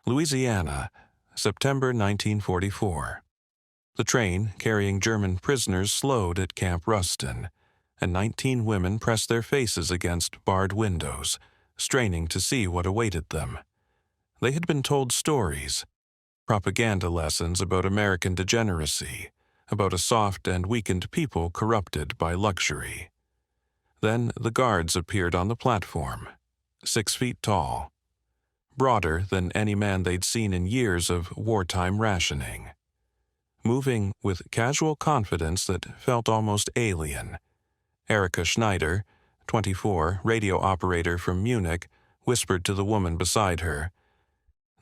Louisiana, September 1944. The train carrying German prisoners slowed at Camp Ruston, and 19 women pressed their faces against barred windows, straining to see what awaited them. They had been told stories, propaganda lessons about American degeneracy, about a soft and weakened people corrupted by luxury. Then the guards appeared on the platform, 6 feet tall, broader than any man they'd seen in years of wartime rationing. Moving with casual confidence that felt almost alien, Erika Schneider, 24, radio operator from Munich, whispered to the woman beside her,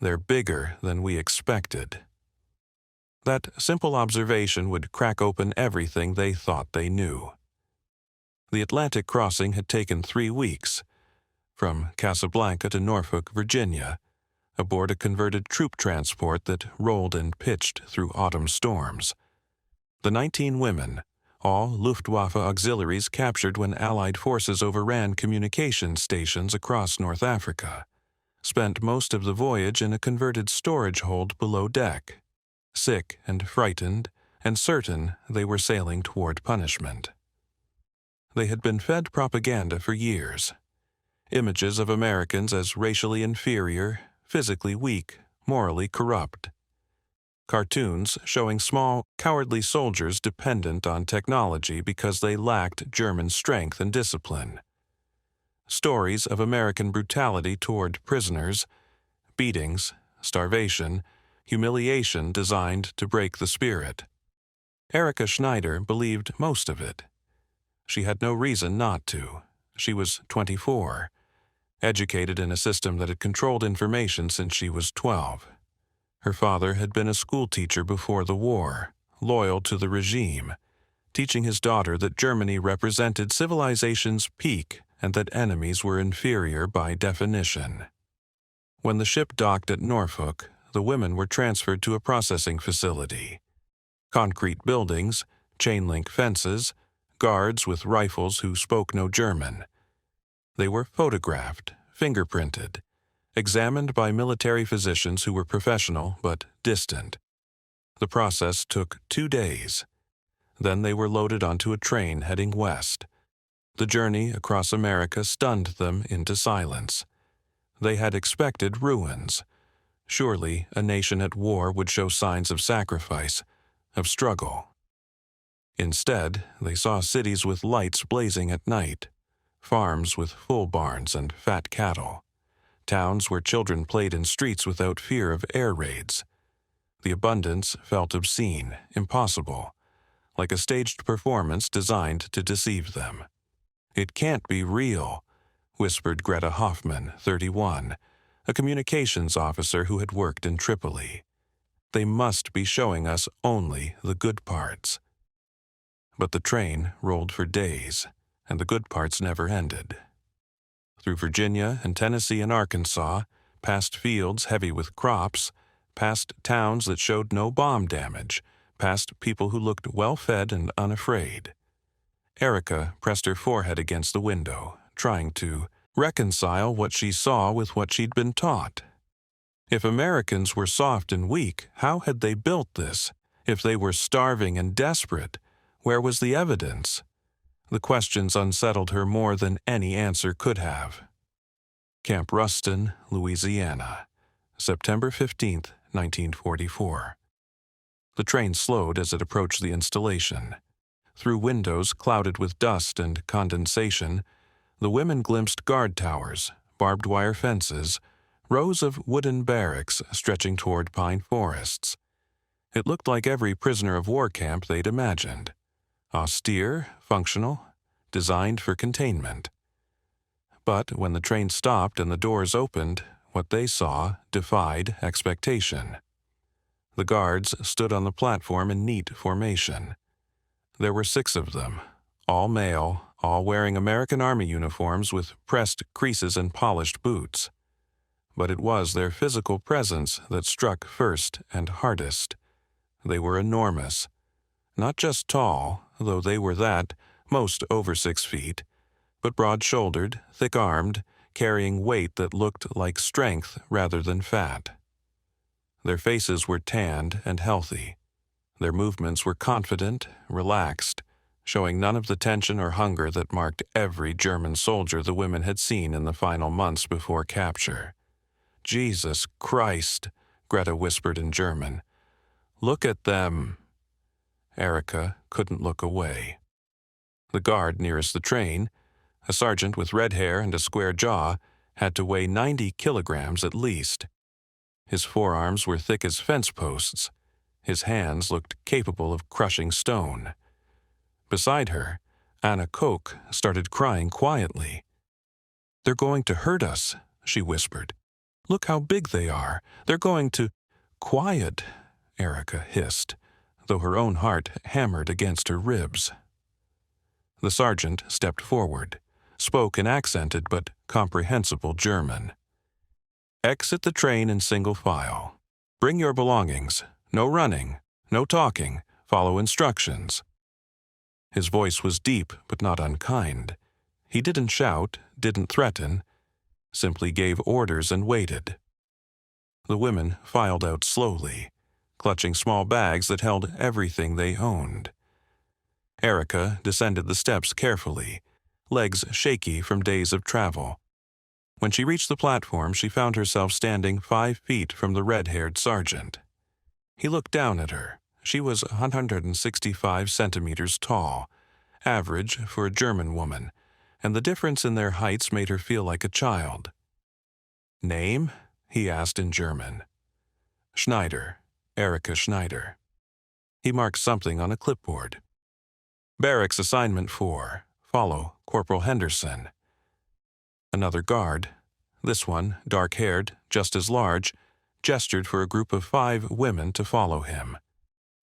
"They're bigger than we expected." That simple observation would crack open everything they thought they knew. The Atlantic crossing had taken 3 weeks, from Casablanca to Norfolk, Virginia, aboard a converted troop transport that rolled and pitched through autumn storms. The 19 women, all Luftwaffe auxiliaries captured when Allied forces overran communication stations across North Africa, spent most of the voyage in a converted storage hold below deck, sick and frightened and certain they were sailing toward punishment. They had been fed propaganda for years. Images of Americans as racially inferior, physically weak, morally corrupt. Cartoons showing small, cowardly soldiers dependent on technology because they lacked German strength and discipline. Stories of American brutality toward prisoners, beatings, starvation, humiliation designed to break the spirit. Erika Schneider believed most of it. She had no reason not to. She was 24, educated in a system that had controlled information since she was 12. Her father had been a schoolteacher before the war, loyal to the regime, teaching his daughter that Germany represented civilization's peak and that enemies were inferior by definition. When the ship docked at Norfolk, the women were transferred to a processing facility. Concrete buildings, chain-link fences, guards with rifles who spoke no German. They were photographed, fingerprinted, examined by military physicians who were professional but distant. The process took 2 days. Then they were loaded onto a train heading west. The journey across America stunned them into silence. They had expected ruins. Surely a nation at war would show signs of sacrifice, of struggle. Instead, they saw cities with lights blazing at night, farms with full barns and fat cattle, towns where children played in streets without fear of air raids. The abundance felt obscene, impossible, like a staged performance designed to deceive them. "It can't be real," whispered Greta Hoffman, 31, a communications officer who had worked in Tripoli. "They must be showing us only the good parts." But the train rolled for days, and the good parts never ended. Through Virginia and Tennessee and Arkansas, past fields heavy with crops, past towns that showed no bomb damage, past people who looked well-fed and unafraid. Erika pressed her forehead against the window, trying to reconcile what she saw with what she'd been taught. If Americans were soft and weak, how had they built this? If they were starving and desperate, where was the evidence? The questions unsettled her more than any answer could have. Camp Ruston, Louisiana, September 15, 1944. The train slowed as it approached the installation. Through windows clouded with dust and condensation, the women glimpsed guard towers, barbed wire fences, rows of wooden barracks stretching toward pine forests. It looked like every prisoner of war camp they'd imagined. Austere, functional, designed for containment. But when the train stopped and the doors opened, what they saw defied expectation. The guards stood on the platform in neat formation. There were 6 of them, all male, all wearing American Army uniforms with pressed creases and polished boots. But it was their physical presence that struck first and hardest. They were enormous. Not just tall, though they were that, most over 6 feet, but broad-shouldered, thick-armed, carrying weight that looked like strength rather than fat. Their faces were tanned and healthy. Their movements were confident, relaxed, showing none of the tension or hunger that marked every German soldier the women had seen in the final months before capture. "Jesus Christ," Greta whispered in German. "Look at them." Erica couldn't look away. The guard nearest the train, a sergeant with red hair and a square jaw, had to weigh 90 kilograms at least. His forearms were thick as fence posts. His hands looked capable of crushing stone. Beside her, Anna Koch started crying quietly. "They're going to hurt us," she whispered. "Look how big they are. They're going to—" "Quiet," Erica hissed, though her own heart hammered against her ribs. The sergeant stepped forward, spoke in accented but comprehensible German. "Exit the train in single file. Bring your belongings. No running, no talking. Follow instructions." His voice was deep but not unkind. He didn't shout, didn't threaten, simply gave orders and waited. The women filed out slowly, clutching small bags that held everything they owned. Erica descended the steps carefully, legs shaky from days of travel. When she reached the platform, she found herself standing 5 feet from the red-haired sergeant. He looked down at her. She was 165 centimeters tall, average for a German woman, and the difference in their heights made her feel like a child. "Name?" he asked in German. "Schneider, Erica Schneider." He marked something on a clipboard. "Barracks assignment 4. Follow Corporal Henderson." Another guard, this one dark-haired, just as large, gestured for a group of 5 women to follow him.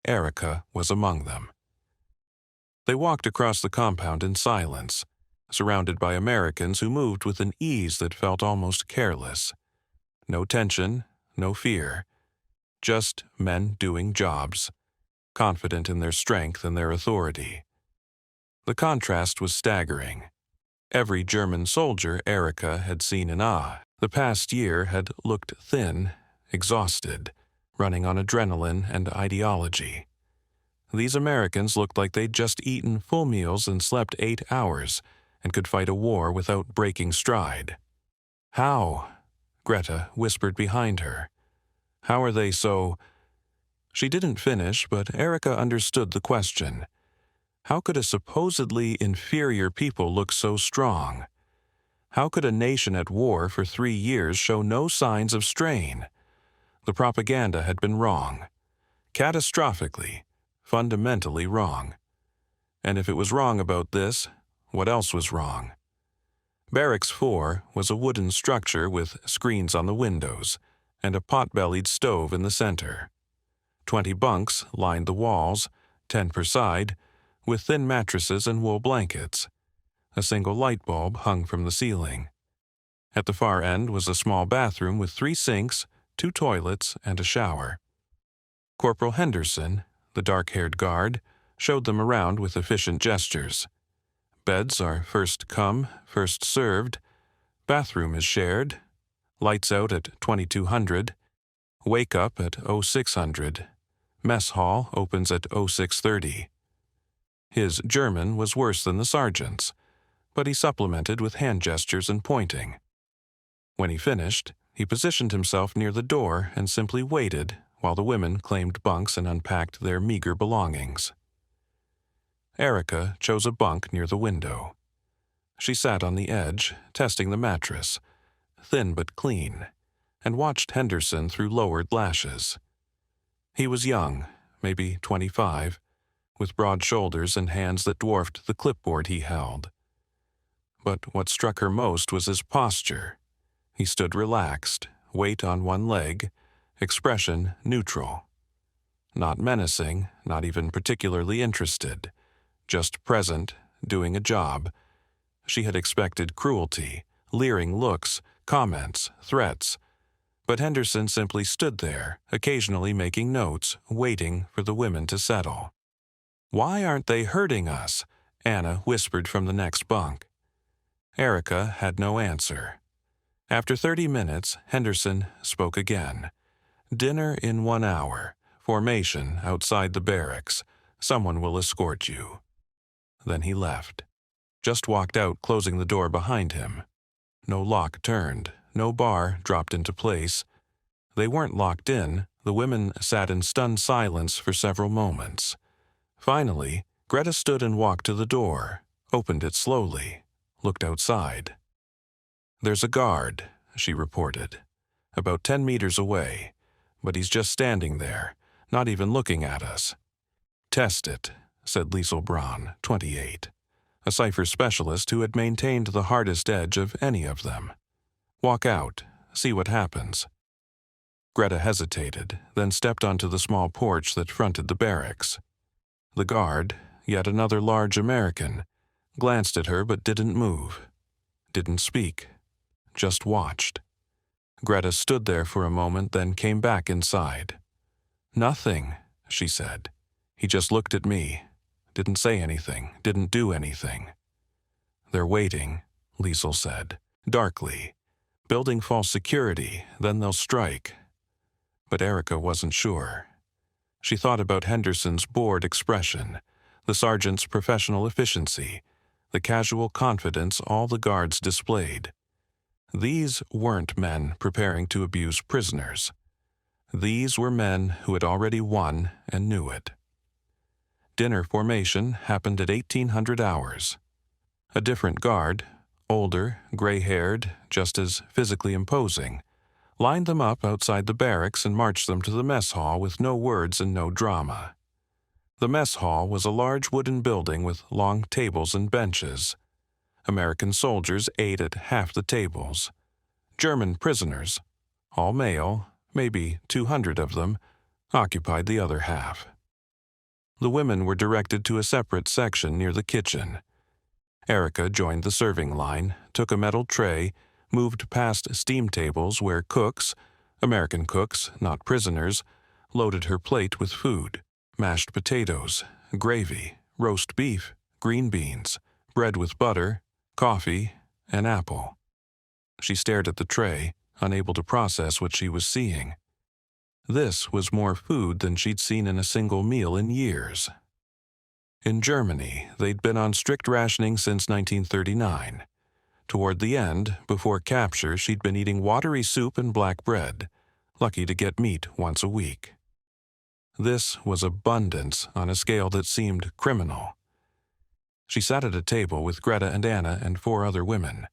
Erica was among them. They walked across the compound in silence, surrounded by Americans who moved with an ease that felt almost careless. No tension, no fear, just men doing jobs, confident in their strength and their authority. The contrast was staggering. Every German soldier Erica had seen in the past year had looked thin, exhausted, running on adrenaline and ideology. These Americans looked like they'd just eaten full meals and slept 8 hours and could fight a war without breaking stride. "How?" Greta whispered behind her. "How are they so—" She didn't finish, but Erica understood the question. How could a supposedly inferior people look so strong? How could a nation at war for 3 years show no signs of strain? The propaganda had been wrong. Catastrophically, fundamentally wrong. And if it was wrong about this, what else was wrong? Barracks 4 was a wooden structure with screens on the windows and a pot-bellied stove in the center. 20 bunks lined the walls, 10 per side, with thin mattresses and wool blankets. A single light bulb hung from the ceiling. At the far end was a small bathroom with 3 sinks, 2 toilets, and a shower. Corporal Henderson, the dark-haired guard, showed them around with efficient gestures. Beds are first come, first served. Bathroom is shared. Lights out at 2200. Wake up at 0600. Mess hall opens at 0630. His German was worse than the sergeant's, but he supplemented with hand gestures and pointing. When he finished, he positioned himself near the door and simply waited while the women claimed bunks and unpacked their meager belongings. Erica chose a bunk near the window. She sat on the edge, testing the mattress, thin but clean, and watched Henderson through lowered lashes. He was young, maybe 25, with broad shoulders and hands that dwarfed the clipboard he held. But what struck her most was his posture. He stood relaxed, weight on one leg, expression neutral. Not menacing, not even particularly interested, just present, doing a job. She had expected cruelty, leering looks, comments, threats. But Henderson simply stood there, occasionally making notes, waiting for the women to settle. "Why aren't they hurting us?" Anna whispered from the next bunk. Erica had no answer. After 30 minutes, Henderson spoke again. Dinner in 1 hour. Formation outside the barracks. Someone will escort you. Then he left. Just walked out, closing the door behind him. No lock turned. No bar dropped into place. They weren't locked in. The women sat in stunned silence for several moments. Finally, Greta stood and walked to the door, opened it slowly, looked outside. "There's a guard," she reported, "about 10 meters away, but he's just standing there, not even looking at us." "Test it," said Liesl Braun, 28, a cipher specialist who had maintained the hardest edge of any of them. "Walk out, see what happens." Greta hesitated, then stepped onto the small porch that fronted the barracks. The guard, yet another large American, glanced at her but didn't move, didn't speak, just watched. Greta stood there for a moment, then came back inside. "Nothing," she said. "He just looked at me, didn't say anything, didn't do anything." "They're waiting," Liesl said, darkly. "Building false security, then they'll strike." But Erica wasn't sure. She thought about Henderson's bored expression, the sergeant's professional efficiency, the casual confidence all the guards displayed. These weren't men preparing to abuse prisoners. These were men who had already won and knew it. Dinner formation happened at 1800 hours. A different guard, older, gray-haired, just as physically imposing, lined them up outside the barracks and marched them to the mess hall with no words and no drama. The mess hall was a large wooden building with long tables and benches. American soldiers ate at half the tables. German prisoners, all male, maybe 200 of them, occupied the other half. The women were directed to a separate section near the kitchen. Erica joined the serving line, took a metal tray, moved past steam tables where cooks, American cooks, not prisoners, loaded her plate with food: mashed potatoes, gravy, roast beef, green beans, bread with butter, coffee, an apple. She stared at the tray, unable to process what she was seeing. This was more food than she'd seen in a single meal in years. In Germany, they'd been on strict rationing since 1939. Toward the end, before capture, she'd been eating watery soup and black bread, lucky to get meat once a week. This was abundance on a scale that seemed criminal. She sat at a table with Greta and Anna and 4 other women.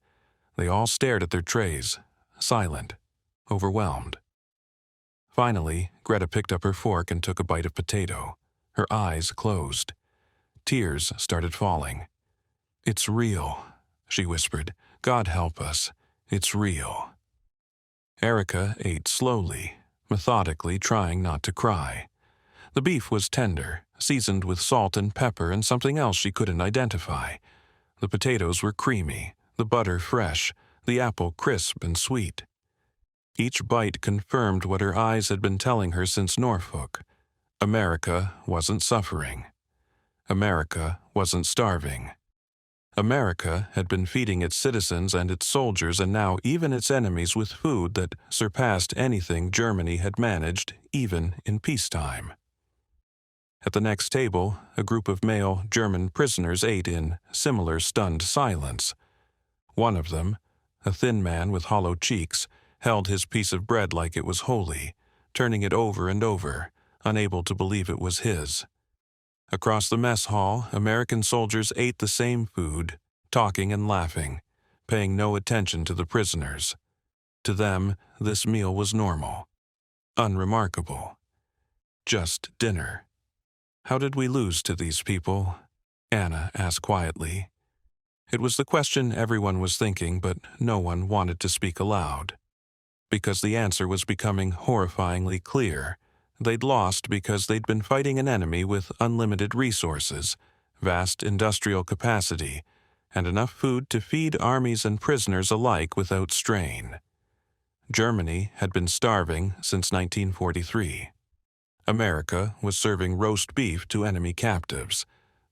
They all stared at their trays, silent, overwhelmed. Finally, Greta picked up her fork and took a bite of potato. Her eyes closed. Tears started falling. "It's real," she whispered. "God help us. It's real." Erica ate slowly, methodically, trying not to cry. The beef was tender, seasoned with salt and pepper and something else she couldn't identify. The potatoes were creamy, the butter fresh, the apple crisp and sweet. Each bite confirmed what her eyes had been telling her since Norfolk. America wasn't suffering. America wasn't starving. America had been feeding its citizens and its soldiers and now even its enemies with food that surpassed anything Germany had managed, even in peacetime. At the next table, a group of male German prisoners ate in similar stunned silence. One of them, a thin man with hollow cheeks, held his piece of bread like it was holy, turning it over and over, unable to believe it was his. Across the mess hall, American soldiers ate the same food, talking and laughing, paying no attention to the prisoners. To them, this meal was normal, unremarkable. Just dinner. "How did we lose to these people?" Anna asked quietly. It was the question everyone was thinking, but no one wanted to speak aloud. Because the answer was becoming horrifyingly clear. They'd lost because they'd been fighting an enemy with unlimited resources, vast industrial capacity, and enough food to feed armies and prisoners alike without strain. Germany had been starving since 1943. America was serving roast beef to enemy captives.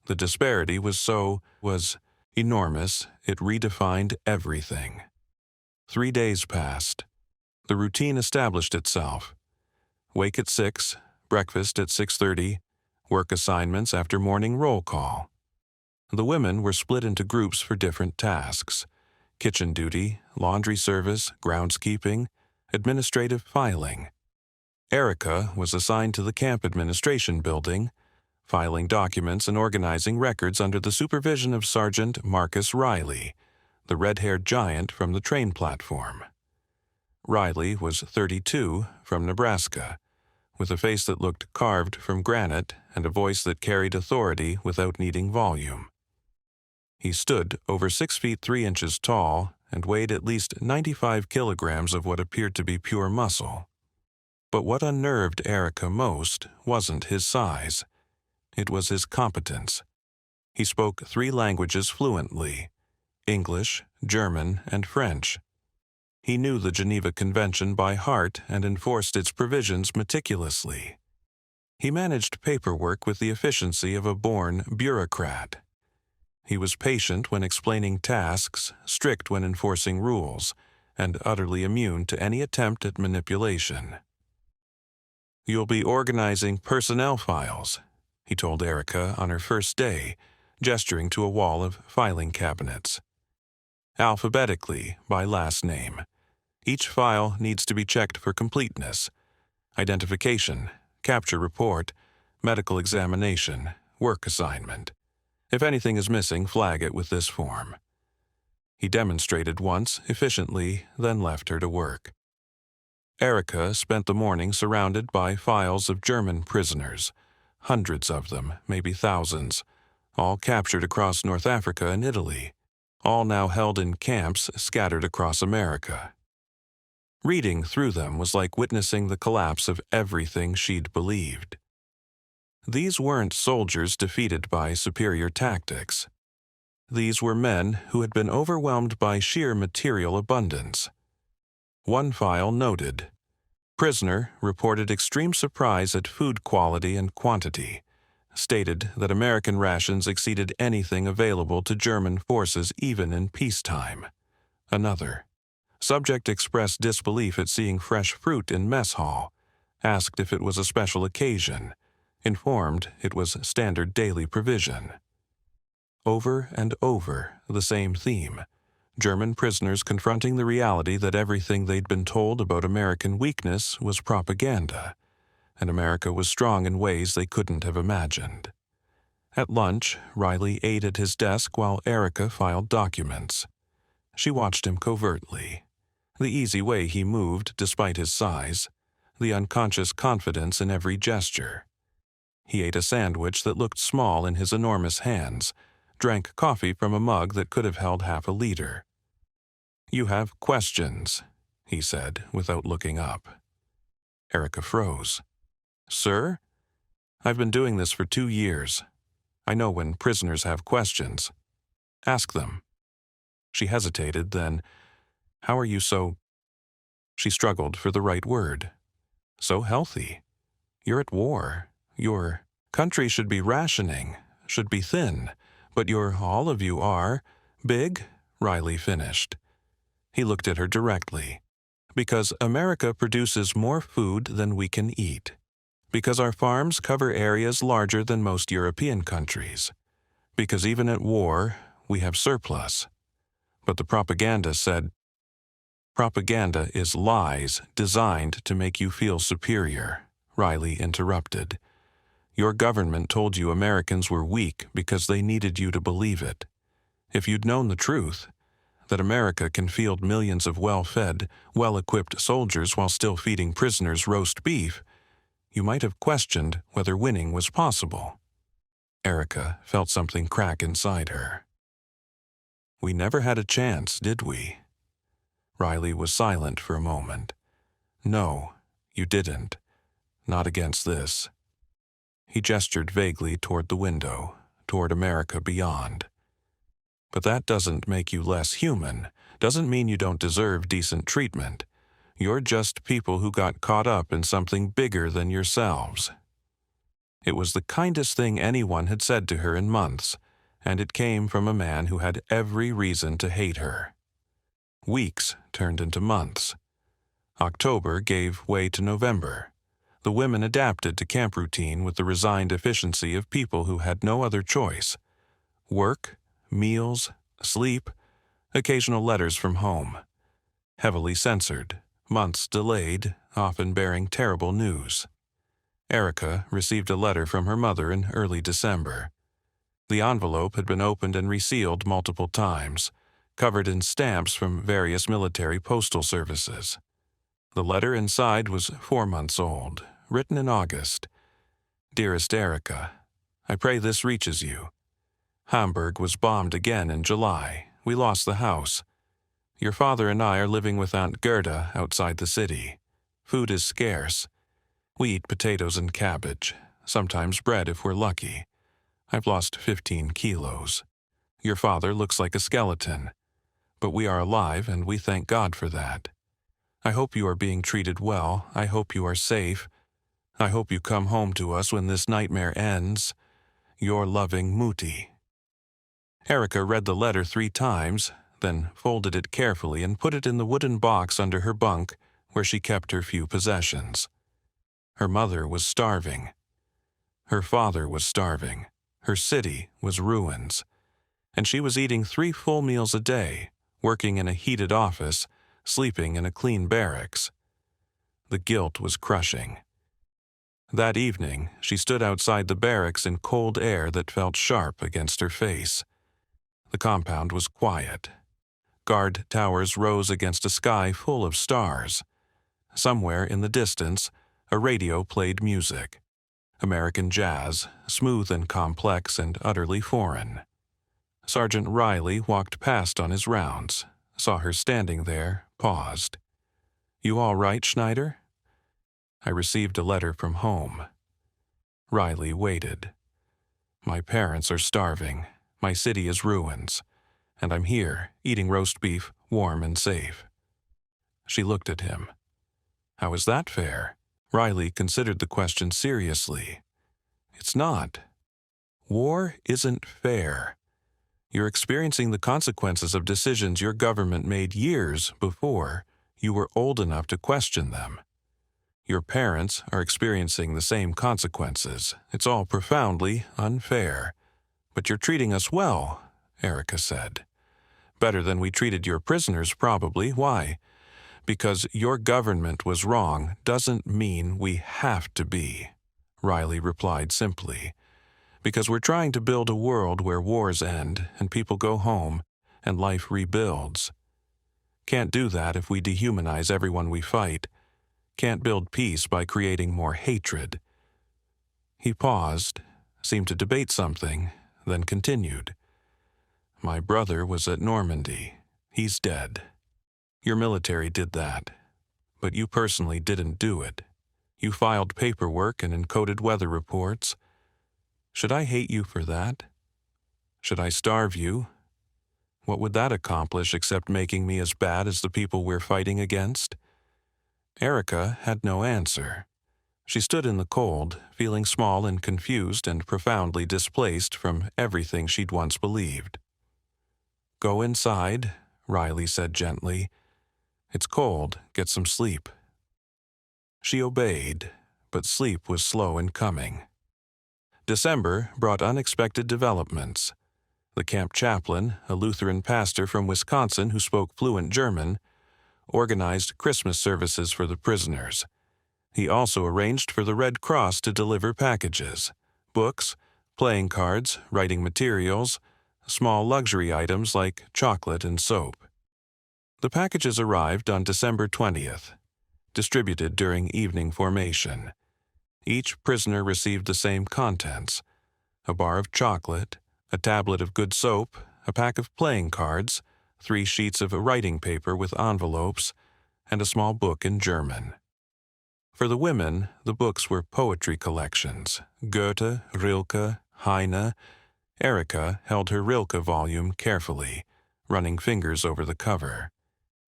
The disparity was enormous, it redefined everything. 3 days passed. The routine established itself. Wake at 6, breakfast at 6:30, work assignments after morning roll call. The women were split into groups for different tasks: kitchen duty, laundry service, groundskeeping, administrative filing. Erica was assigned to the camp administration building, filing documents and organizing records under the supervision of Sergeant Marcus Riley, the red-haired giant from the train platform. Riley was 32, from Nebraska, with a face that looked carved from granite and a voice that carried authority without needing volume. He stood over 6 feet 3 inches tall and weighed at least 95 kilograms of what appeared to be pure muscle. But what unnerved Erica most wasn't his size. It was his competence. He spoke 3 languages fluently: English, German, and French. He knew the Geneva Convention by heart and enforced its provisions meticulously. He managed paperwork with the efficiency of a born bureaucrat. He was patient when explaining tasks, strict when enforcing rules, and utterly immune to any attempt at manipulation. "You'll be organizing personnel files," he told Erica on her first day, gesturing to a wall of filing cabinets. "Alphabetically, by last name. Each file needs to be checked for completeness: identification, capture report, medical examination, work assignment. If anything is missing, flag it with this form." He demonstrated once, efficiently, then left her to work. Erica spent the morning surrounded by files of German prisoners, hundreds of them, maybe thousands, all captured across North Africa and Italy, all now held in camps scattered across America. Reading through them was like witnessing the collapse of everything she'd believed. These weren't soldiers defeated by superior tactics. These were men who had been overwhelmed by sheer material abundance. One file noted, "Prisoner reported extreme surprise at food quality and quantity, stated that American rations exceeded anything available to German forces even in peacetime." Another, "Subject expressed disbelief at seeing fresh fruit in mess hall, asked if it was a special occasion, informed it was standard daily provision." Over and over, the same theme: German prisoners confronting the reality that everything they'd been told about American weakness was propaganda, and America was strong in ways they couldn't have imagined. At lunch, Riley ate at his desk while Erica filed documents. She watched him covertly. The easy way he moved despite his size, the unconscious confidence in every gesture. He ate a sandwich that looked small in his enormous hands, drank coffee from a mug that could have held half a liter. "You have questions," he said, without looking up. Erica froze. "Sir? I've been doing this for 2 years. I know when prisoners have questions. Ask them." She hesitated, then, "How are you so—" She struggled for the right word. "So healthy. You're at war. Your country should be rationing, should be thin, but all of you are big," Riley finished. He looked at her directly. "Because America produces more food than we can eat. Because our farms cover areas larger than most European countries. Because even at war, we have surplus." But the propaganda said, "Propaganda is lies designed to make you feel superior," Riley interrupted. "Your government told you Americans were weak because they needed you to believe it. If you'd known the truth, that America can field millions of well-fed, well-equipped soldiers while still feeding prisoners roast beef, you might have questioned whether winning was possible." Erica felt something crack inside her. "We never had a chance, did we?" Riley was silent for a moment. "No, you didn't. Not against this." He gestured vaguely toward the window, toward America beyond. "But that doesn't make you less human, doesn't mean you don't deserve decent treatment. You're just people who got caught up in something bigger than yourselves." It was the kindest thing anyone had said to her in months, and it came from a man who had every reason to hate her. Weeks turned into months. October gave way to November. The women adapted to camp routine with the resigned efficiency of people who had no other choice. Work, meals, sleep, occasional letters from home. Heavily censored, months delayed, often bearing terrible news. Erica received a letter from her mother in early December. The envelope had been opened and resealed multiple times, covered in stamps from various military postal services. The letter inside was 4 months old, written in August. Dearest Erica, I pray this reaches you. Hamburg was bombed again in July. We lost the house. Your father and I are living with Aunt Gerda outside the city. Food is scarce. We eat potatoes and cabbage, sometimes bread if we're lucky. I've lost 15 kilos. Your father looks like a skeleton. But we are alive, and we thank God for that. I hope you are being treated well. I hope you are safe. I hope you come home to us when this nightmare ends. Your loving Muti. Erica read the letter 3 times, then folded it carefully and put it in the wooden box under her bunk where she kept her few possessions. Her mother was starving. Her father was starving. Her city was ruins. And she was eating 3 full meals a day, working in a heated office, sleeping in a clean barracks. The guilt was crushing. That evening, she stood outside the barracks in cold air that felt sharp against her face. The compound was quiet. Guard towers rose against a sky full of stars. Somewhere in the distance, a radio played music. American jazz, smooth and complex and utterly foreign. Sergeant Riley walked past on his rounds, saw her standing there, paused. You all right, Schneider? I received a letter from home. Riley waited. My parents are starving. My city is ruins. And I'm here, eating roast beef, warm and safe. She looked at him. How is that fair? Riley considered the question seriously. It's not. War isn't fair. You're experiencing the consequences of decisions your government made years before you were old enough to question them. Your parents are experiencing the same consequences. It's all profoundly unfair. But you're treating us well, Erica said. Better than we treated your prisoners, probably. Why? Because your government was wrong doesn't mean we have to be, Riley replied simply. Because we're trying to build a world where wars end and people go home and life rebuilds. Can't do that if we dehumanize everyone we fight. Can't build peace by creating more hatred. He paused, seemed to debate something, then continued. My brother was at Normandy. He's dead. Your military did that. But you personally didn't do it. You filed paperwork and encoded weather reports. Should I hate you for that? Should I starve you? What would that accomplish except making me as bad as the people we're fighting against? Erica had no answer. She stood in the cold, feeling small and confused and profoundly displaced from everything she'd once believed. Go inside, Riley said gently. It's cold. Get some sleep. She obeyed, but sleep was slow in coming. December brought unexpected developments. The camp chaplain, a Lutheran pastor from Wisconsin who spoke fluent German, organized Christmas services for the prisoners. He also arranged for the Red Cross to deliver packages, books, playing cards, writing materials, small luxury items like chocolate and soap. The packages arrived on December 20th, distributed during evening formation. Each prisoner received the same contents: a bar of chocolate, a tablet of good soap, a pack of playing cards, 3 sheets of writing paper with envelopes, and a small book in German. For the women, the books were poetry collections: Goethe, Rilke, Heine. Erica held her Rilke volume carefully, running fingers over the cover.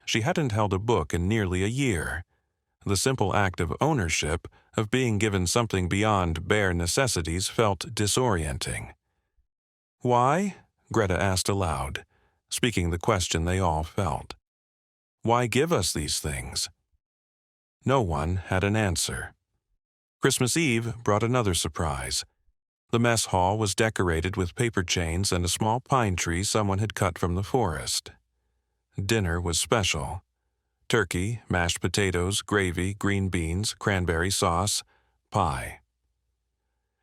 She hadn't held a book in nearly a year. The simple act of ownership, of being given something beyond bare necessities, felt disorienting. Why? Greta asked aloud, speaking the question they all felt. Why give us these things? No one had an answer. Christmas Eve brought another surprise. The mess hall was decorated with paper chains and a small pine tree someone had cut from the forest. Dinner was special. Turkey, mashed potatoes, gravy, green beans, cranberry sauce, pie.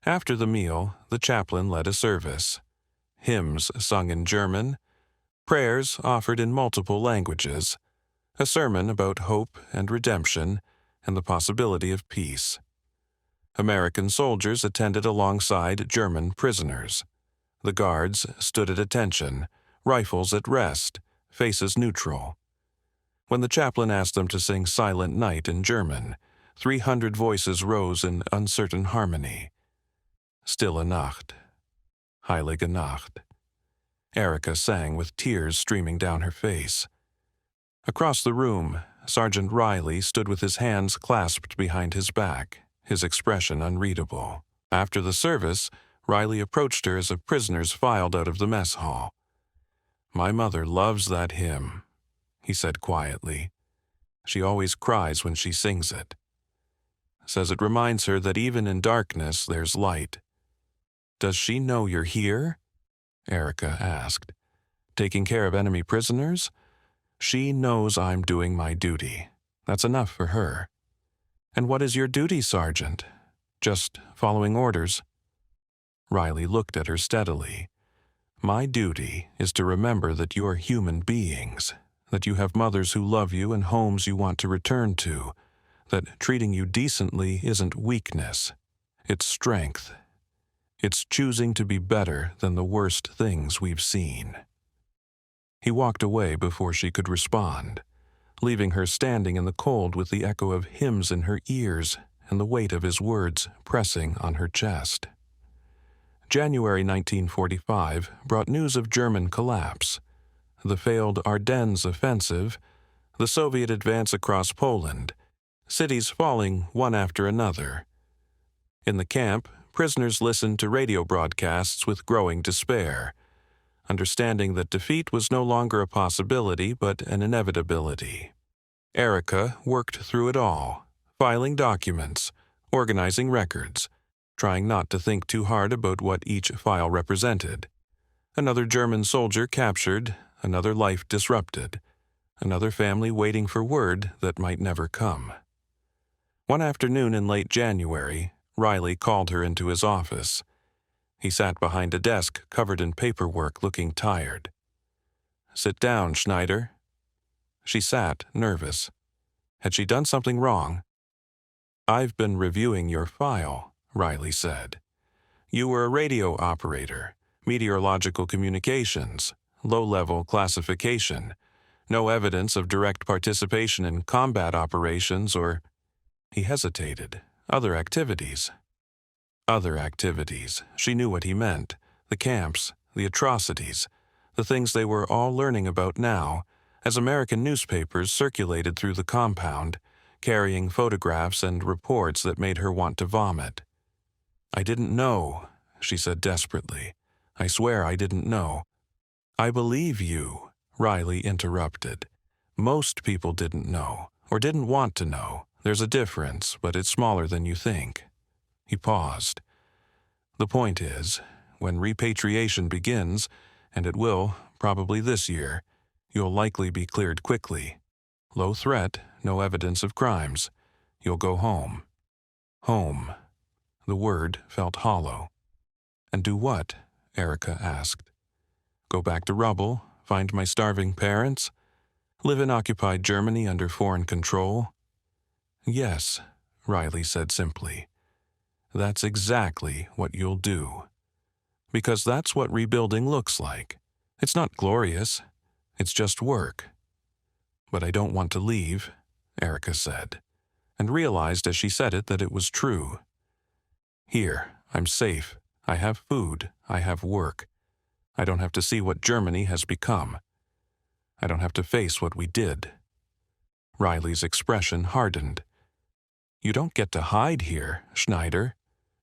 After the meal, the chaplain led a service. Hymns sung in German, prayers offered in multiple languages, a sermon about hope and redemption and the possibility of peace. American soldiers attended alongside German prisoners. The guards stood at attention, rifles at rest, faces neutral. When the chaplain asked them to sing Silent Night in German, 300 voices rose in uncertain harmony. Stille Nacht, Heilige Nacht. Erica sang with tears streaming down her face. Across the room, Sergeant Riley stood with his hands clasped behind his back, his expression unreadable. After the service, Riley approached her as the prisoners filed out of the mess hall. "My mother loves that hymn," he said quietly. "She always cries when she sings it. Says it reminds her that even in darkness there's light." "Does she know you're here?" Erica asked. "Taking care of enemy prisoners?" "She knows I'm doing my duty. That's enough for her." "And what is your duty, Sergeant? Just following orders?" Riley looked at her steadily. "My duty is to remember that you're human beings, that you have mothers who love you and homes you want to return to, that treating you decently isn't weakness, it's strength. It's choosing to be better than the worst things we've seen." He walked away before she could respond, leaving her standing in the cold with the echo of hymns in her ears and the weight of his words pressing on her chest. January 1945 brought news of German collapse, the failed Ardennes offensive, the Soviet advance across Poland, cities falling one after another. In the camp, prisoners listened to radio broadcasts with growing despair, understanding that defeat was no longer a possibility but an inevitability. Erica worked through it all, filing documents, organizing records, trying not to think too hard about what each file represented. Another German soldier captured, another life disrupted, another family waiting for word that might never come. One afternoon in late January, Riley called her into his office. He sat behind a desk covered in paperwork, looking tired. "Sit down, Schneider." She sat, nervous. Had she done something wrong? "I've been reviewing your file," Riley said. "You were a radio operator, meteorological communications, low-level classification, no evidence of direct participation in combat operations or—" He hesitated. "Other activities." Other activities. She knew what he meant. The camps, the atrocities, the things they were all learning about now, as American newspapers circulated through the compound, carrying photographs and reports that made her want to vomit. "I didn't know," she said desperately. "I swear I didn't know." "I believe you," Riley interrupted. "Most people didn't know, or didn't want to know. There's a difference, but it's smaller than you think." He paused. "The point is, when repatriation begins, and it will, probably this year, you'll likely be cleared quickly. Low threat, no evidence of crimes. You'll go home." Home. The word felt hollow. "And do what?" Erica asked. "Go back to rubble, find my starving parents? Live in occupied Germany under foreign control?" "Yes," Riley said simply. "That's exactly what you'll do. Because that's what rebuilding looks like. It's not glorious. It's just work." "But I don't want to leave," Erica said, and realized as she said it that it was true. "Here, I'm safe. I have food. I have work. I don't have to see what Germany has become. I don't have to face what we did." Riley's expression hardened. "You don't get to hide here, Schneider.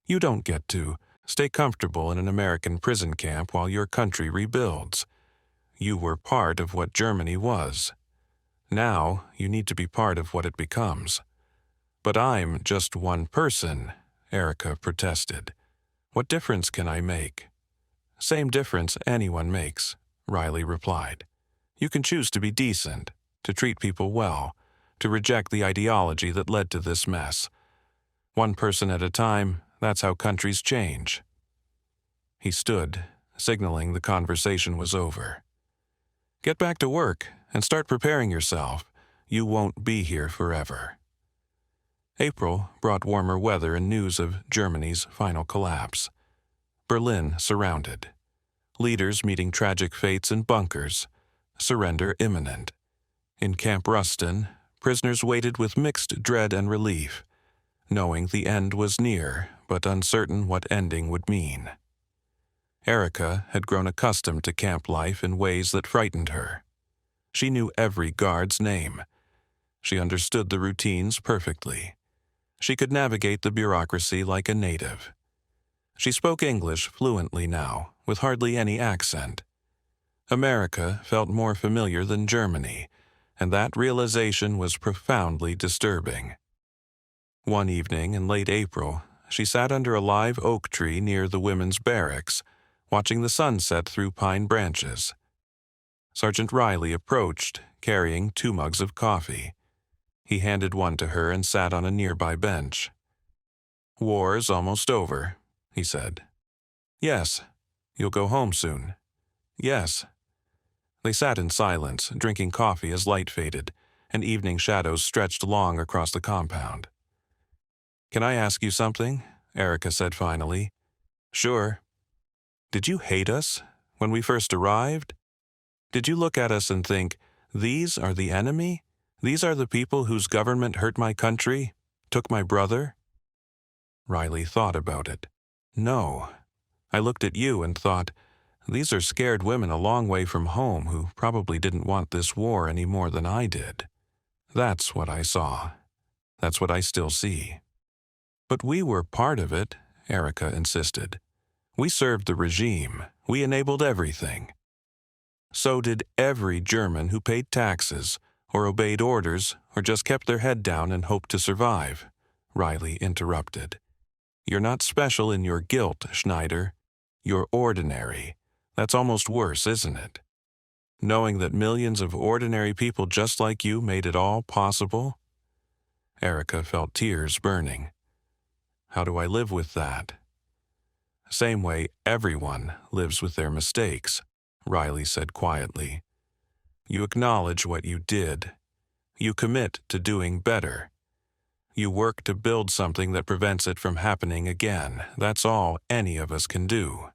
You don't get to stay comfortable in an American prison camp while your country rebuilds. You were part of what Germany was. Now you need to be part of what it becomes. But I'm just one person, Erica protested. "What difference can I make?" "Same difference anyone makes," Riley replied. "You can choose to be decent, to treat people well, to reject the ideology that led to this mess. One person at a time, that's how countries change." He stood, signaling the conversation was over. "Get back to work and start preparing yourself. You won't be here forever." April brought warmer weather and news of Germany's final collapse. Berlin surrounded. Leaders meeting tragic fates in bunkers. Surrender imminent. In Camp Rustin, prisoners waited with mixed dread and relief, knowing the end was near, but uncertain what ending would mean. Erica had grown accustomed to camp life in ways that frightened her. She knew every guard's name. She understood the routines perfectly. She could navigate the bureaucracy like a native. She spoke English fluently now, with hardly any accent. America felt more familiar than Germany, and that realization was profoundly disturbing. One evening in late April, she sat under a live oak tree near the women's barracks, watching the sun set through pine branches. Sergeant Riley approached, carrying 2 mugs of coffee. He handed one to her and sat on a nearby bench. "War's almost over," he said. "Yes. You'll go home soon." "Yes." They sat in silence, drinking coffee as light faded, and evening shadows stretched long across the compound. "Can I ask you something?" Erica said finally. "Sure." "Did you hate us when we first arrived? Did you look at us and think, these are the enemy? These are the people whose government hurt my country, took my brother?" Riley thought about it. "No. I looked at you and thought, these are scared women a long way from home who probably didn't want this war any more than I did. That's what I saw. That's what I still see." "But we were part of it," Erica insisted. "We served the regime. We enabled everything." "So did every German who paid taxes, or obeyed orders, or just kept their head down and hoped to survive," Riley interrupted. "You're not special in your guilt, Schneider. You're ordinary. That's almost worse, isn't it? Knowing that millions of ordinary people just like you made it all possible?" Erica felt tears burning. "How do I live with that?" "Same way everyone lives with their mistakes," Riley said quietly. "You acknowledge what you did. You commit to doing better. You work to build something that prevents it from happening again. That's all any of us can do."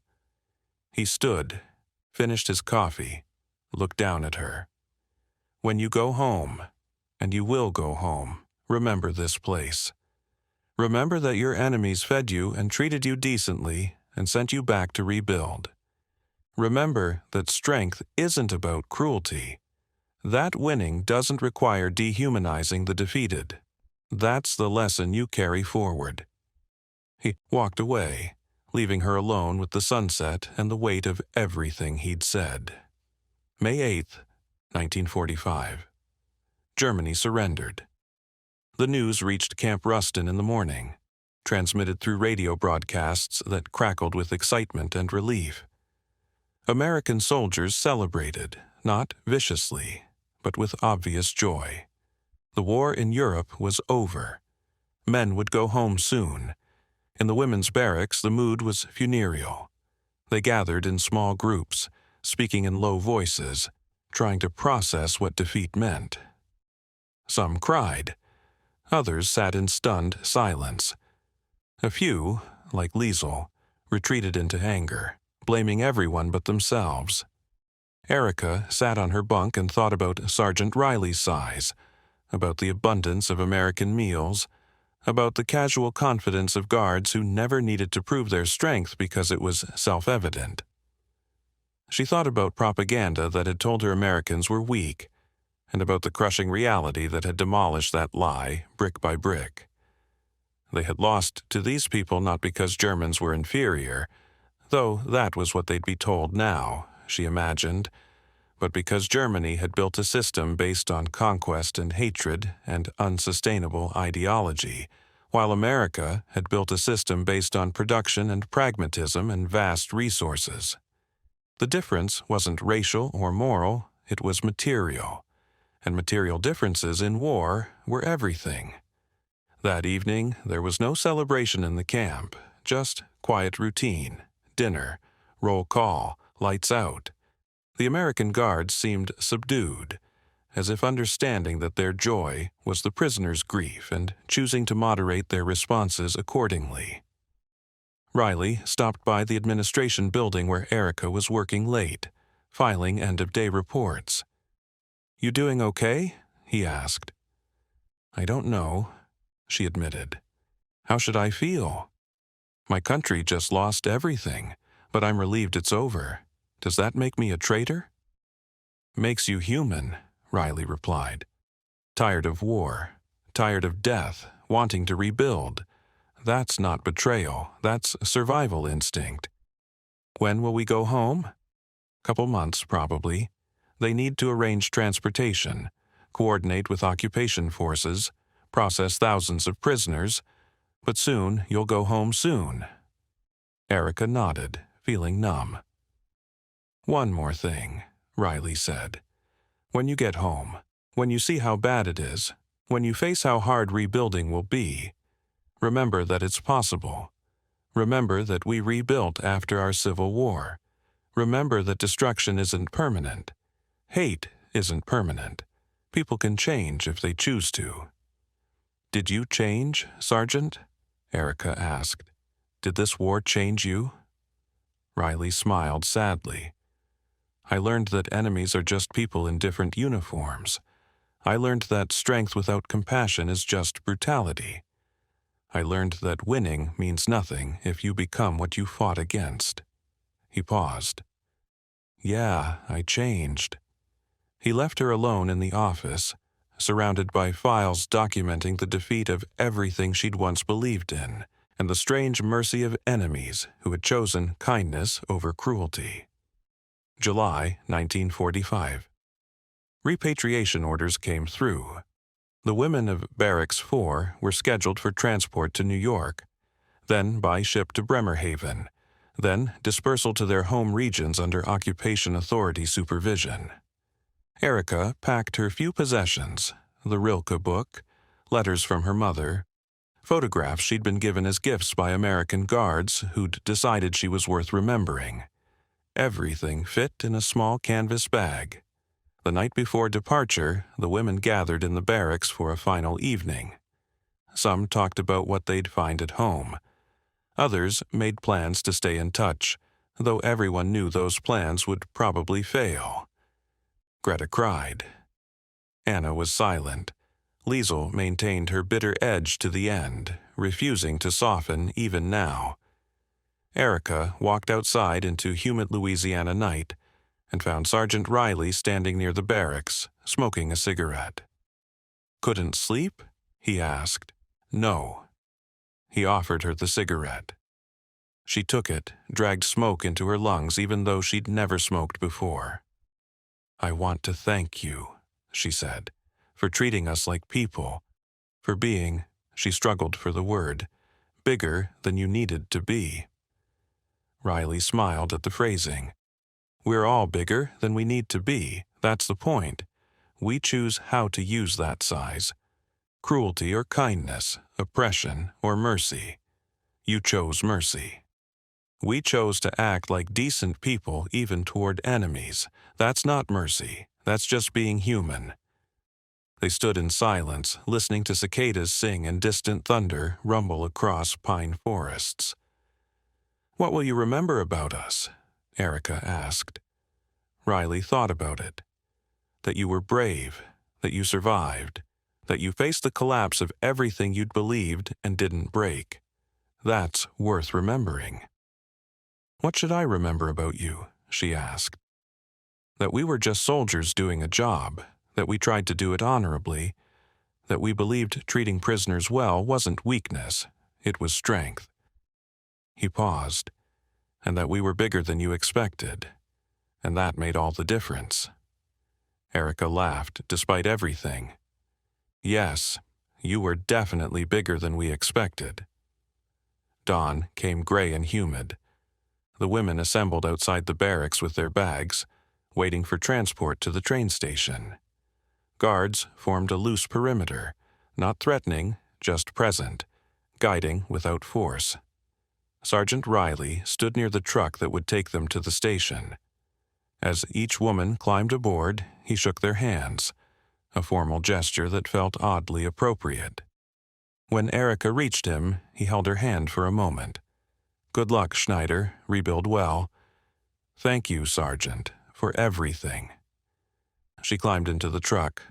He stood, finished his coffee, looked down at her. "When you go home, and you will go home, remember this place. Remember that your enemies fed you and treated you decently and sent you back to rebuild. Remember that strength isn't about cruelty. That winning doesn't require dehumanizing the defeated. That's the lesson you carry forward." He walked away, leaving her alone with the sunset and the weight of everything he'd said. May 8th, 1945. Germany surrendered. The news reached Camp Rustin in the morning, transmitted through radio broadcasts that crackled with excitement and relief. American soldiers celebrated, not viciously, but with obvious joy. The war in Europe was over. Men would go home soon. In the women's barracks, the mood was funereal. They gathered in small groups, speaking in low voices, trying to process what defeat meant. Some cried. Others sat in stunned silence. A few, like Liesel, retreated into anger, blaming everyone but themselves. Erica sat on her bunk and thought about Sergeant Riley's size, about the abundance of American meals, about the casual confidence of guards who never needed to prove their strength because it was self-evident. She thought about propaganda that had told her Americans were weak, and about the crushing reality that had demolished that lie brick by brick. They had lost to these people not because Germans were inferior, though that was what they'd be told now, she imagined, but because Germany had built a system based on conquest and hatred and unsustainable ideology, while America had built a system based on production and pragmatism and vast resources. The difference wasn't racial or moral, it was material, and material differences in war were everything. That evening, there was no celebration in the camp, just quiet routine, dinner, roll call, lights out. The American guards seemed subdued, as if understanding that their joy was the prisoners' grief and choosing to moderate their responses accordingly. Riley stopped by the administration building where Erica was working late, filing end-of-day reports. "You doing okay?" he asked. "I don't know," she admitted. "How should I feel? My country just lost everything, but I'm relieved it's over. Does that make me a traitor?" "Makes you human," Riley replied. "Tired of war, tired of death, wanting to rebuild. That's not betrayal, that's survival instinct." "When will we go home?" "Couple months, probably. They need to arrange transportation, coordinate with occupation forces, process thousands of prisoners, but soon you'll go home soon." Erica nodded, feeling numb. "One more thing," Riley said. "When you get home, when you see how bad it is, when you face how hard rebuilding will be, remember that it's possible. Remember that we rebuilt after our Civil War. Remember that destruction isn't permanent. Hate isn't permanent. People can change if they choose to." "Did you change, Sergeant?" Erica asked. "Did this war change you?" Riley smiled sadly. "I learned that enemies are just people in different uniforms. I learned that strength without compassion is just brutality. I learned that winning means nothing if you become what you fought against." He paused. "Yeah, I changed." He left her alone in the office, surrounded by files documenting the defeat of everything she'd once believed in, and the strange mercy of enemies who had chosen kindness over cruelty. July 1945. Repatriation orders came through. The women of Barracks 4 were scheduled for transport to New York, then by ship to Bremerhaven, then dispersal to their home regions under occupation authority supervision. Erica packed her few possessions, the Rilke book, letters from her mother, photographs she'd been given as gifts by American guards who'd decided she was worth remembering. Everything fit in a small canvas bag. The night before departure, the women gathered in the barracks for a final evening. Some talked about what they'd find at home. Others made plans to stay in touch, though everyone knew those plans would probably fail. Greta cried. Anna was silent. Liesel maintained her bitter edge to the end, refusing to soften even now. Erica walked outside into humid Louisiana night and found Sergeant Riley standing near the barracks, smoking a cigarette. "Couldn't sleep?" he asked. "No." He offered her the cigarette. She took it, dragged smoke into her lungs even though she'd never smoked before. "I want to thank you," she said, "for treating us like people, for being," she struggled for the word, "bigger than you needed to be." Riley smiled at the phrasing. "We're all bigger than we need to be, that's the point. We choose how to use that size. Cruelty or kindness, oppression or mercy. You chose mercy. We chose to act like decent people even toward enemies. That's not mercy, that's just being human." They stood in silence, listening to cicadas sing and distant thunder rumble across pine forests. "What will you remember about us?" Erica asked. Riley thought about it. That you were brave, that you survived, that you faced the collapse of everything you'd believed and didn't break. That's worth remembering. "What should I remember about you?" she asked. "That we were just soldiers doing a job, that we tried to do it honorably, that we believed treating prisoners well wasn't weakness, it was strength." He paused. "And that we were bigger than you expected. And that made all the difference." Erica laughed, despite everything. "Yes, You were definitely bigger than we expected." Dawn came gray and humid. The women assembled outside the barracks with their bags, waiting for transport to the train station. Guards formed a loose perimeter, not threatening, just present, guiding without force. Sergeant Riley stood near the truck that would take them to the station. As each woman climbed aboard, he shook their hands, a formal gesture that felt oddly appropriate. When Erica reached him, he held her hand for a moment. "Good luck, Schneider. Rebuild well." "Thank you, Sergeant, for everything." She climbed into the truck,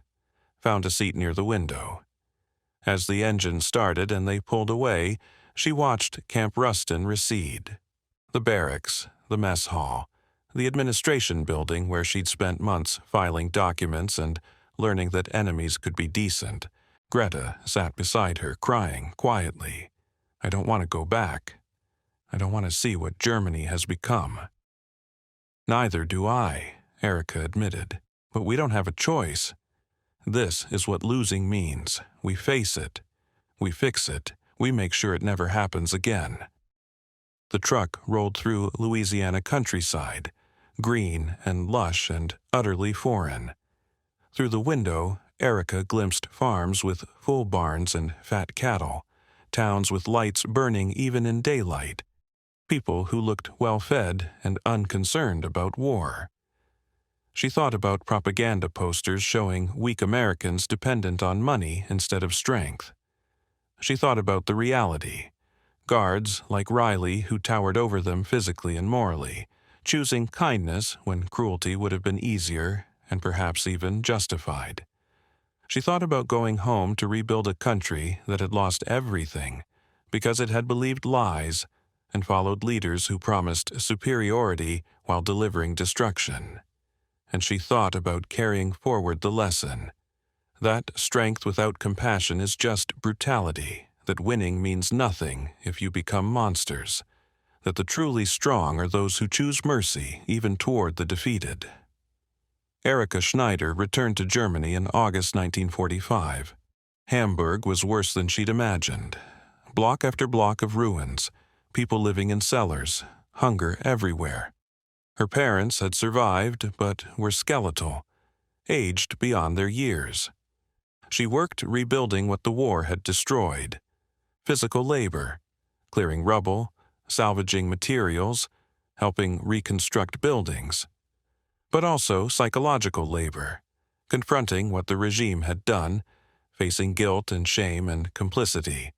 found a seat near the window. As the engine started and they pulled away, she watched Camp Ruston recede. The barracks, the mess hall, the administration building where she'd spent months filing documents and learning that enemies could be decent. Greta sat beside her, crying quietly. "I don't want to go back. I don't want to see what Germany has become." "Neither do I," Erica admitted. "But we don't have a choice. This is what losing means. We face it. We fix it. We make sure it never happens again." The truck rolled through Louisiana countryside, green and lush and utterly foreign. Through the window, Erica glimpsed farms with full barns and fat cattle, towns with lights burning even in daylight, people who looked well-fed and unconcerned about war. She thought about propaganda posters showing weak Americans dependent on money instead of strength. She thought about the reality. Guards like Riley who towered over them physically and morally, choosing kindness when cruelty would have been easier and perhaps even justified. She thought about going home to rebuild a country that had lost everything because it had believed lies and followed leaders who promised superiority while delivering destruction. And she thought about carrying forward the lesson that strength without compassion is just brutality, that winning means nothing if you become monsters, that the truly strong are those who choose mercy even toward the defeated. Erica Schneider returned to Germany in August 1945. Hamburg was worse than she'd imagined. Block after block of ruins, people living in cellars, hunger everywhere. Her parents had survived, but were skeletal, aged beyond their years. She worked rebuilding what the war had destroyed. Physical labor, clearing rubble, salvaging materials, helping reconstruct buildings. But also psychological labor, confronting what the regime had done, facing guilt and shame and complicity,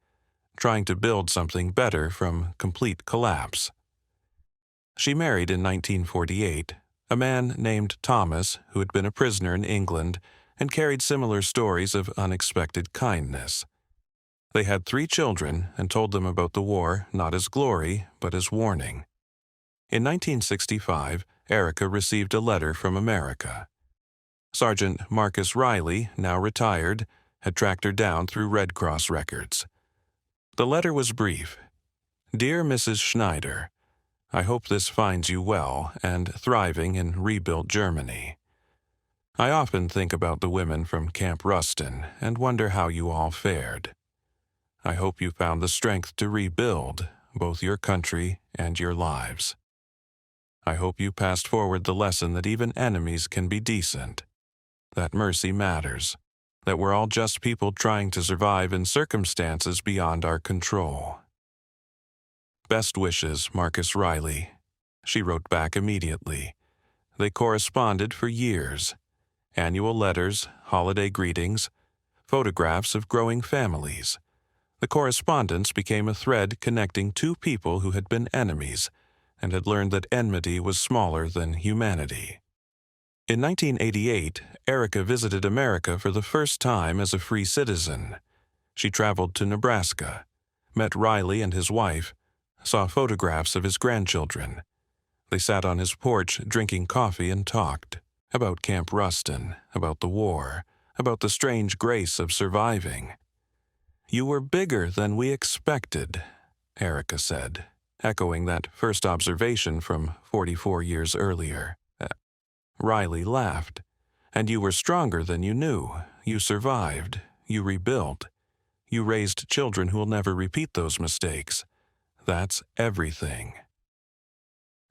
trying to build something better from complete collapse. She married in 1948 a man named Thomas who had been a prisoner in England and carried similar stories of unexpected kindness. They had 3 children and told them about the war not as glory, but as warning. In 1965, Erica received a letter from America. Sergeant Marcus Riley, now retired, had tracked her down through Red Cross records. The letter was brief. "Dear Mrs. Schneider, I hope this finds you well and thriving in rebuilt Germany. I often think about the women from Camp Ruston and wonder how you all fared. I hope you found the strength to rebuild both your country and your lives. I hope you passed forward the lesson that even enemies can be decent, that mercy matters, that we're all just people trying to survive in circumstances beyond our control. Best wishes, Marcus Riley." She wrote back immediately. They corresponded for years. Annual letters, holiday greetings, photographs of growing families. The correspondence became a thread connecting 2 people who had been enemies and had learned that enmity was smaller than humanity. In 1988, Erica visited America for the first time as a free citizen. She traveled to Nebraska, met Riley and his wife, saw photographs of his grandchildren. They sat on his porch drinking coffee and talked about Camp Ruston, about the war, about the strange grace of surviving. "You were bigger than we expected," Erica said, echoing that first observation from 44 years earlier. Riley laughed. "And you were stronger than you knew. You survived. You rebuilt. You raised children who will never repeat those mistakes. That's everything.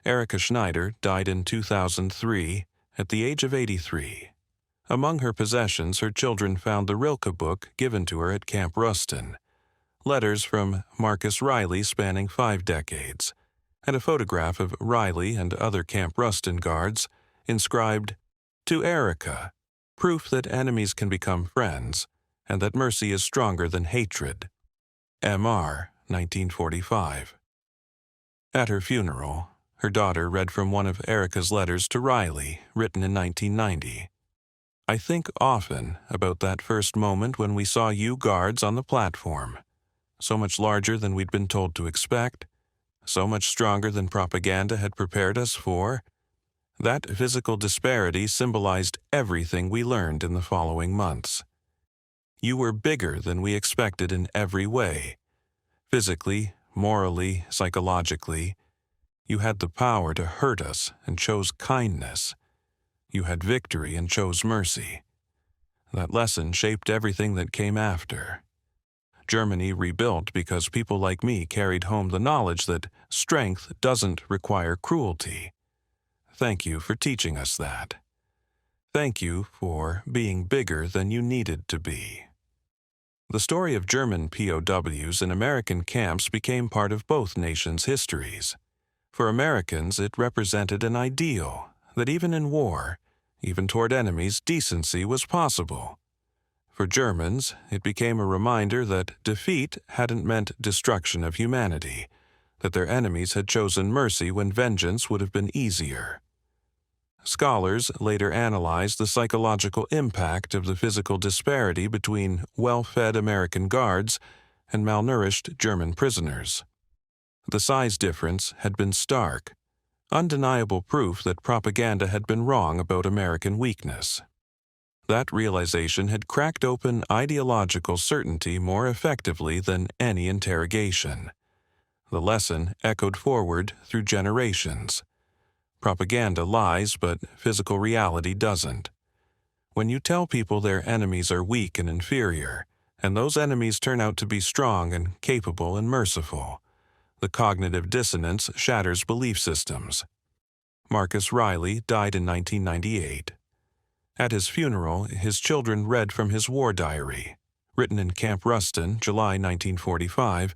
Erica Schneider died in 2003 at the age of 83. Among her possessions, her children found the Rilke book given to her at Camp Ruston, letters from Marcus Riley spanning 5 decades, and a photograph of Riley and other Camp Ruston guards inscribed, "To Erica, proof that enemies can become friends and that mercy is stronger than hatred. Mr. 1945." At her funeral, her daughter read from one of Erica's letters to Riley, written in 1990. "I think often about that first moment when we saw you guards on the platform, so much larger than we'd been told to expect, so much stronger than propaganda had prepared us for. That physical disparity symbolized everything we learned in the following months. You were bigger than we expected in every way. Physically, morally, psychologically. You had the power to hurt us and chose kindness. You had victory and chose mercy. That lesson shaped everything that came after. Germany rebuilt because people like me carried home the knowledge that strength doesn't require cruelty. Thank you for teaching us that. Thank you for being bigger than you needed to be." The story of German POWs in American camps became part of both nations' histories. For Americans, it represented an ideal that even in war, even toward enemies, decency was possible. For Germans, it became a reminder that defeat hadn't meant destruction of humanity, that their enemies had chosen mercy when vengeance would have been easier. Scholars later analyzed the psychological impact of the physical disparity between well-fed American guards and malnourished German prisoners. The size difference had been stark, undeniable proof that propaganda had been wrong about American weakness. That realization had cracked open ideological certainty more effectively than any interrogation. The lesson echoed forward through generations. Propaganda lies, but physical reality doesn't. When you tell people their enemies are weak and inferior, and those enemies turn out to be strong and capable and merciful, the cognitive dissonance shatters belief systems. Marcus Riley died in 1998. At his funeral, his children read from his war diary, written in Camp Ruston, July 1945.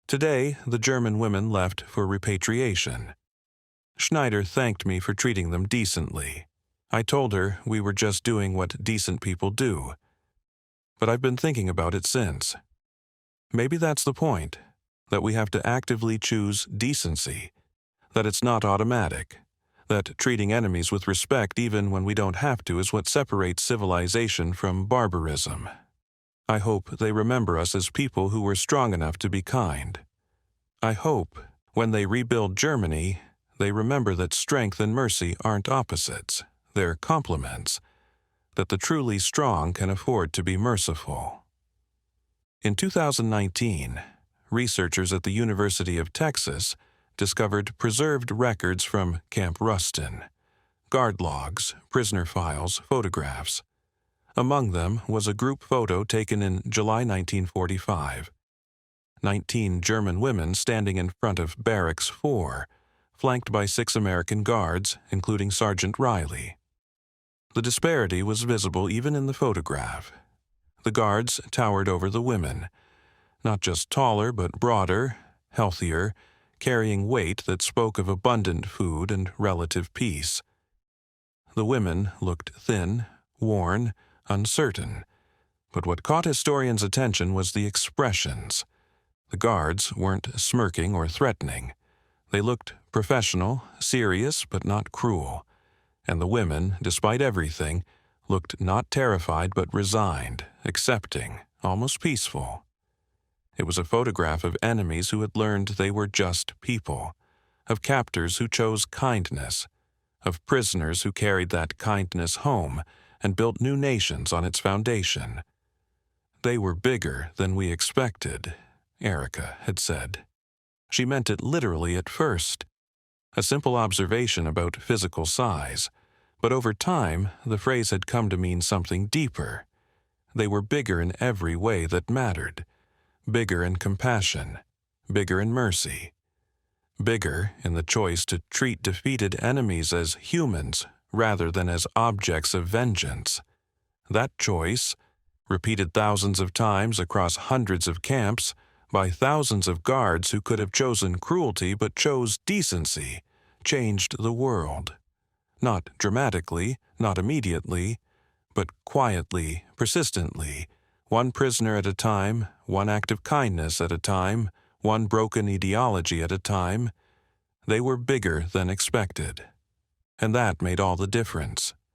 Today, the German women left for repatriation. Schneider thanked me for treating them decently. I told her we were just doing what decent people do. But I've been thinking about it since. Maybe that's the point, that we have to actively choose decency, that it's not automatic, that treating enemies with respect even when we don't have to is what separates civilization from barbarism. I hope they remember us as people who were strong enough to be kind. I hope, when they rebuild Germany, they remember that strength and mercy aren't opposites, they're complements, that the truly strong can afford to be merciful. In 2019, researchers at the University of Texas discovered preserved records from Camp Ruston, guard logs, prisoner files, photographs. Among them was a group photo taken in July 1945. 19 German women standing in front of Barracks 4, flanked by 6 American guards, including Sergeant Riley. The disparity was visible even in the photograph. The guards towered over the women, not just taller but broader, healthier, carrying weight that spoke of abundant food and relative peace. The women looked thin, worn, uncertain, but what caught historians' attention was the expressions. The guards weren't smirking or threatening. They looked professional, serious, but not cruel. And the women, despite everything, looked not terrified but resigned, accepting, almost peaceful. It was a photograph of enemies who had learned they were just people, of captors who chose kindness, of prisoners who carried that kindness home and built new nations on its foundation. They were bigger than we expected, Erica had said. She meant it literally at first. A simple observation about physical size, but over time the phrase had come to mean something deeper. They were bigger in every way that mattered, bigger in compassion, bigger in mercy, bigger in the choice to treat defeated enemies as humans rather than as objects of vengeance. That choice, repeated thousands of times across hundreds of camps by thousands of guards who could have chosen cruelty but chose decency, changed the world. Not dramatically, not immediately, but quietly, persistently, one prisoner at a time, one act of kindness at a time, one broken ideology at a time. They were bigger than expected. And that made all the difference.